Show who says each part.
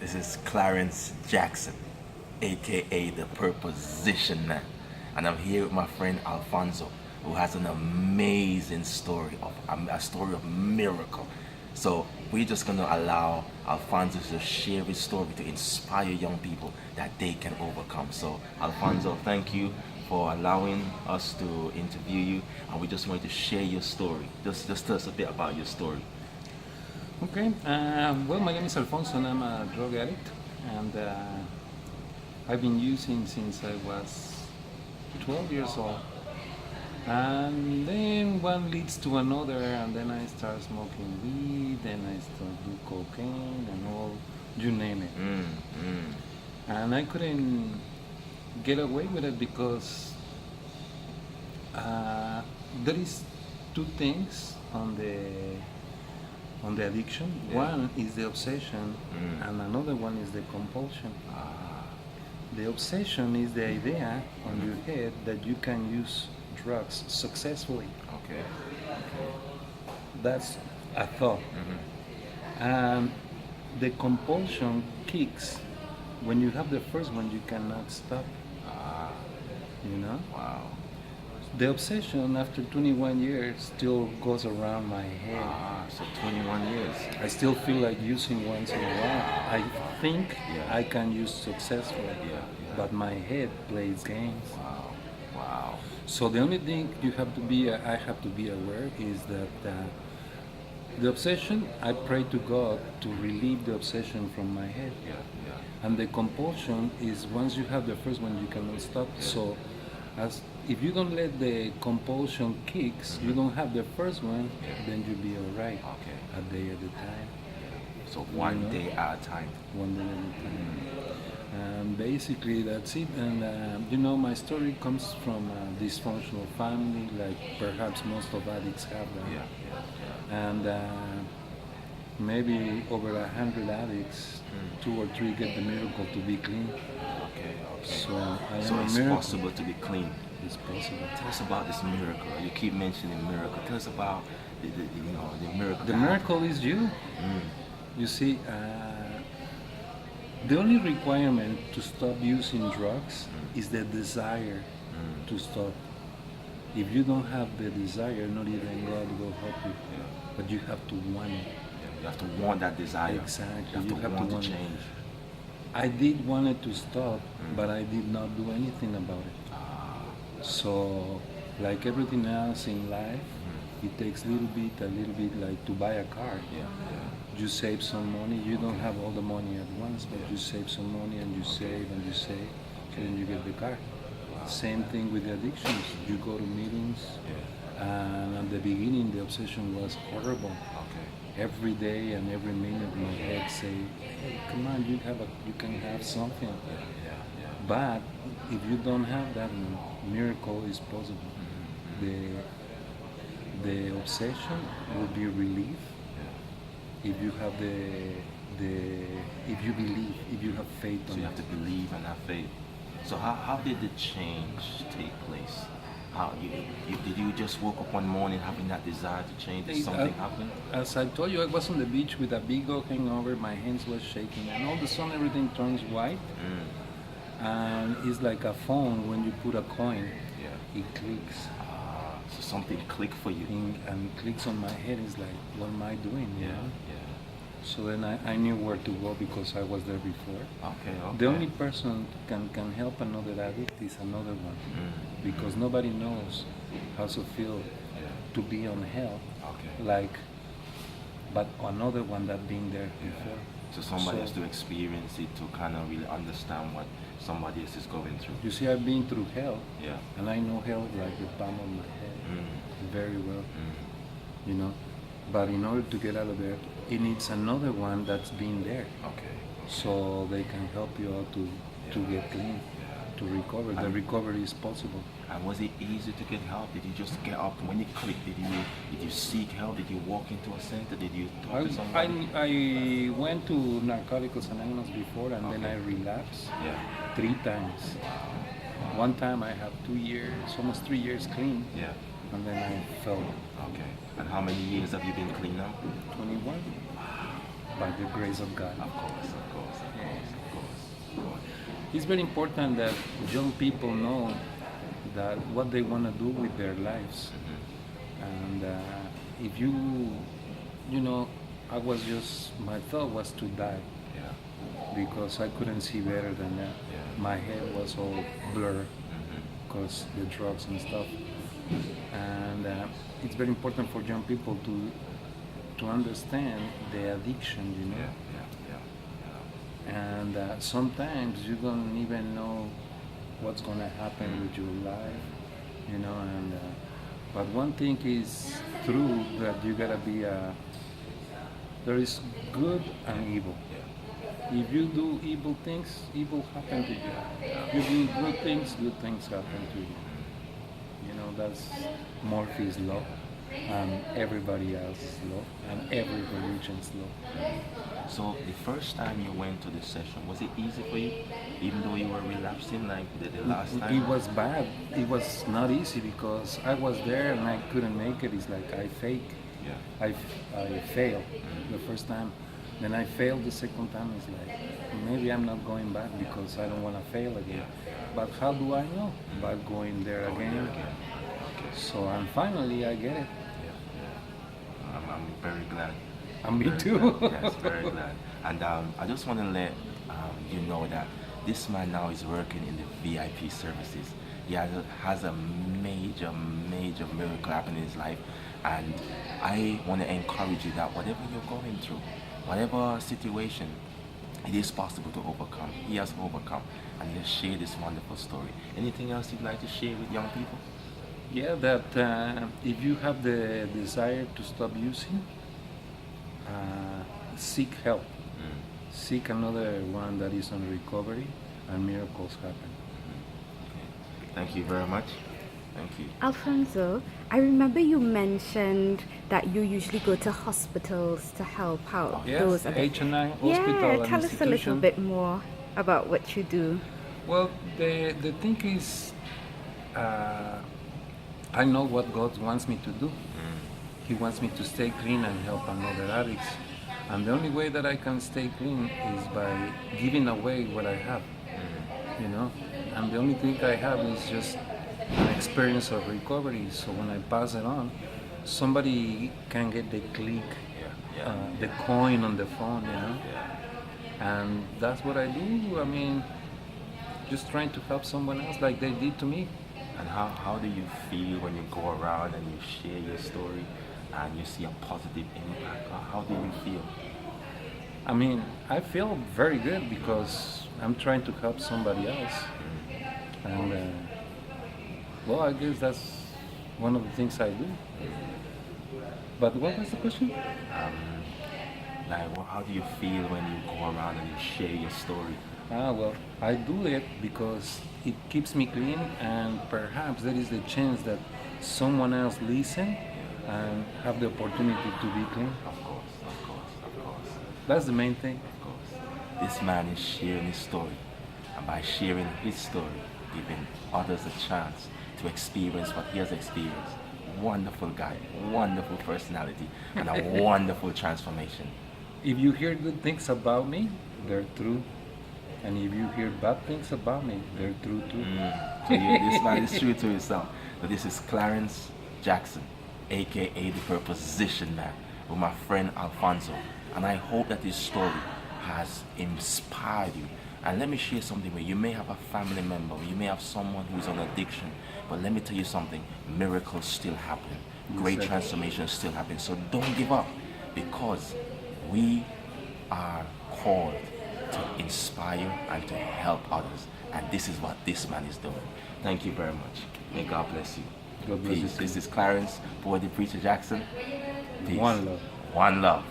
Speaker 1: This is Clarence Jackson, aka the Prepositioner, and I'm here with my friend Alfonso, who has an amazing story of a story of miracle. So we're just gonna allow Alfonso to share his story to inspire young people that they can overcome. So Alfonso, thank you for allowing us to interview you, and we just wanted to share your story. Just tell us a bit about your story.
Speaker 2: Okay, well, my name is Alfonso and I'm a drug addict, and I've been using since I was 12 years old. And then one leads to another, and then I start smoking weed, then I start doing cocaine and all, you name it. And I couldn't get away with it because there is two things on the addiction.
Speaker 1: Yeah.
Speaker 2: One is the obsession, and another one is the compulsion. The obsession is the idea on your head that you can use drugs successfully.
Speaker 1: Okay.
Speaker 2: That's a thought. And the compulsion kicks when you have the first one, you cannot stop. You know?
Speaker 1: Wow.
Speaker 2: The obsession after 21 years still goes around my head.
Speaker 1: So 21 years.
Speaker 2: I still feel like using once in a while. I think
Speaker 1: Yeah.
Speaker 2: I can use successfully,
Speaker 1: Yeah.
Speaker 2: but my head plays games.
Speaker 1: Wow. Wow.
Speaker 2: So the only thing I have to be aware is that the obsession, I pray to God to relieve the obsession from my head.
Speaker 1: Yeah. Yeah.
Speaker 2: And the compulsion is once you have the first one, you cannot stop. So if you don't let the compulsion kicks, you don't have the first one, then you'll be all right.
Speaker 1: Okay.
Speaker 2: A day at a time.
Speaker 1: So one
Speaker 2: know?
Speaker 1: day at a time.
Speaker 2: One day at a time. Basically, that's it. And my story comes from a dysfunctional family, like perhaps most of addicts have that.
Speaker 1: Yeah. Yeah.
Speaker 2: And maybe over 100 addicts, 2 or 3 get the miracle to be clean.
Speaker 1: Okay. Okay.
Speaker 2: So I am
Speaker 1: So
Speaker 2: a
Speaker 1: it's
Speaker 2: miracle.
Speaker 1: possible to be clean.
Speaker 2: It's possible.
Speaker 1: Tell us about this miracle. You keep mentioning miracle. Tell us about the miracle.
Speaker 2: The miracle is you. You see, the only requirement to stop using drugs is the desire to stop. If you don't have the desire, not even God will help you. But you have to want it.
Speaker 1: You have to want that desire.
Speaker 2: Exactly.
Speaker 1: You have to want to change.
Speaker 2: I did want it to stop, but I did not do anything about it. So, like everything else in life, it takes a little bit like to buy a car.
Speaker 1: Yeah.
Speaker 2: You save some money. You don't have all the money at once, but you save some money and you save and you save, and then you get the car. Same thing with the addictions. You go to meetings, and at the beginning the obsession was horrible.
Speaker 1: Okay.
Speaker 2: Every day and every minute my head say, "Hey, come on, you can have something." But if you don't have that, miracle is possible. The obsession will be relief if you have if you believe, if you have faith
Speaker 1: So
Speaker 2: on
Speaker 1: you
Speaker 2: it.
Speaker 1: have to believe and have faith. So how did the change take place? How did you just woke up one morning having that desire to change? Did something happen?
Speaker 2: As I told you, I was on the beach with a big old hangover. My hands were shaking, and all of a sudden everything turns white. And it's like a phone when you put a coin.
Speaker 1: Yeah.
Speaker 2: It clicks.
Speaker 1: So something clicked for you.
Speaker 2: And clicks on my head. It's like, what am I doing? You know?
Speaker 1: Yeah.
Speaker 2: So then I knew where to go because I was there before.
Speaker 1: Okay.
Speaker 2: The only person can help another addict is another one, because nobody knows how to feel to be on hell,
Speaker 1: Okay.
Speaker 2: but another one that been there before.
Speaker 1: So somebody has to experience it to kind of really understand what somebody else is going through.
Speaker 2: You see, I've been through hell,
Speaker 1: Yeah.
Speaker 2: and I know hell like the palm of my head very well, you know. But in order to get out of there, it needs another one that's been there,
Speaker 1: Okay.
Speaker 2: so they can help you out to get clean, to recover. The recovery is possible.
Speaker 1: And was it easy to get help? Did you just get up when it clicked? Did you seek help? Did you walk into a center? Did you talk to somebody?
Speaker 2: I went to Narcotics Anonymous before, and then
Speaker 1: Okay.
Speaker 2: I relapsed
Speaker 1: Yeah.
Speaker 2: 3 times. One time I have 2 years, almost 3 years clean,
Speaker 1: Yeah.
Speaker 2: and then I fell.
Speaker 1: Okay. And how many years have you been clean now?
Speaker 2: 21. by the grace of God.
Speaker 1: Of course, of course, of course, of course, of course.
Speaker 2: It's very important that young people know that what they want to do with their lives. And if you know, my thought was to die
Speaker 1: Yeah.
Speaker 2: because I couldn't see better than that.
Speaker 1: Yeah.
Speaker 2: My head was all blurred because the drugs and stuff. And it's very important for young people to understand the addiction, you know.
Speaker 1: Yeah, yeah, yeah, yeah.
Speaker 2: And sometimes you don't even know what's going to happen with your life, you know. And but one thing is true, that you gotta be there is good and evil. If you do evil things, evil happen to you. If you do good things happen to you. You know, that's Murphy's law, and everybody else's law, and every religion's law.
Speaker 1: So the first time you went to the session, was it easy for you, even though you were relapsing like the last time?
Speaker 2: It was bad. It was not easy because I was there and I couldn't make it. It's like I fake.
Speaker 1: Yeah.
Speaker 2: I failed the first time. Then I failed the second time. It's like maybe I'm not going back because I don't want to fail again. But how do I know? By going there again. So and finally I get it.
Speaker 1: I'm very glad.
Speaker 2: And me
Speaker 1: Very
Speaker 2: too.
Speaker 1: glad. Yes, very glad. And I just want to let you know that this man now is working in the VIP services. He has a major miracle happening in his life. And I want to encourage you that whatever you're going through, whatever situation, it is possible to overcome. He has overcome. And he has shared this wonderful story. Anything else you'd like to share with young people?
Speaker 2: Yeah, that if you have the desire to stop using, seek help. Seek another one that is on recovery, and miracles happen.
Speaker 1: Okay. Thank you very much. Thank you.
Speaker 3: Alfonso, I remember you mentioned that you usually go to hospitals to help out
Speaker 2: Yes,
Speaker 3: those.
Speaker 2: H&I Hospital
Speaker 3: Yeah,
Speaker 2: and
Speaker 3: tell us a little
Speaker 2: institution.
Speaker 3: bit more about what you do.
Speaker 2: Well, the thing is, I know what God wants me to do. He wants me to stay clean and help another addicts. And the only way that I can stay clean is by giving away what I have, you know. And the only thing I have is just an experience of recovery. So when I pass it on, somebody can get the click, the coin on the phone, you know. And that's what I do. I mean, just trying to help someone else like they did to me.
Speaker 1: And how do you feel when you go around and you share your story and you see a positive impact? How do you feel?
Speaker 2: I mean, I feel very good because I'm trying to help somebody else. And, well, I guess that's one of the things I do. But what was the question?
Speaker 1: How do you feel when you go around and you share your story?
Speaker 2: Well, I do it because it keeps me clean, and perhaps there is the chance that someone else listen and have the opportunity to be clean.
Speaker 1: Of course, of course, of course,
Speaker 2: That's the main thing.
Speaker 1: of course. This man is sharing his story, and by sharing his story, giving others a chance to experience what he has experienced. Wonderful guy, wonderful personality, and a wonderful transformation.
Speaker 2: If you hear good things about me, they're true. And if you hear bad things about me, they're true too.
Speaker 1: This man is true to himself. So this is Clarence Jackson, aka the Proposition Man, with my friend Alfonso. And I hope that this story has inspired you. And let me share something with you. You may have a family member, you may have someone who's on addiction, but let me tell you something, miracles still happen. Great
Speaker 2: Exactly.
Speaker 1: transformation still happen. So don't give up, because we are called to inspire and to help others. And this is what this man is doing. Thank you very much. May God bless you.
Speaker 2: God bless you
Speaker 1: Peace.
Speaker 2: too.
Speaker 1: This is Clarence, boy the Preacher Jackson. Peace.
Speaker 2: One love.
Speaker 1: One love.